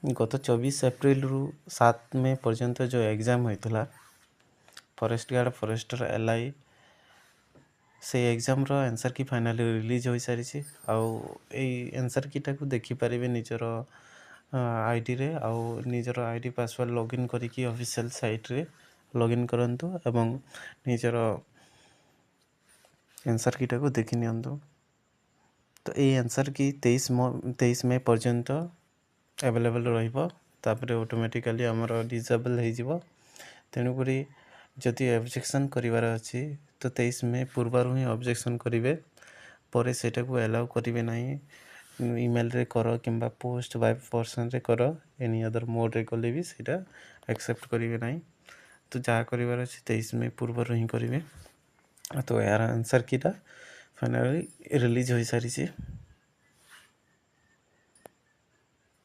गत 24 एप्रिल रु 7 मे पर्यंत जो एग्जाम होता फॉरेस्ट गार्ड फॉरेस्टर एलआई से एग्जाम रो आंसर की फाइनली रिलीज हो सारी आंसर की टाक देखिपारे निजर आईडी रे आउ निजर आईडी पासवर्ड लॉगिन करके ऑफिशियल साइट रे लॉगिन करंतु एवं निजर आंसर की टाक देखि नियंतु। तो ये आंसर की 23 मई पर्यंत अवेलेबल रहिबो तापर ऑटोमेटिकली हमर डिसेबल हो जिवो। तेणुकरी जदि ऑब्जेक्शन करिवार अछि तो 23 मई पूर्वर ही ऑब्जेक्शन करिवे पर सेटा को अलाउ करिवे नाही। ईमेल रे करो किंबा पोस्ट बाय पर्सन रे करो एनी अदर मोड रे कले भी सेटा एक्सेप्ट करिवे नाही। तो जहाँ करिवार अछि 23 मई पूर्वर ही करिवे। तो यार आंसर कीटा फाइनली रिलीज हो सारी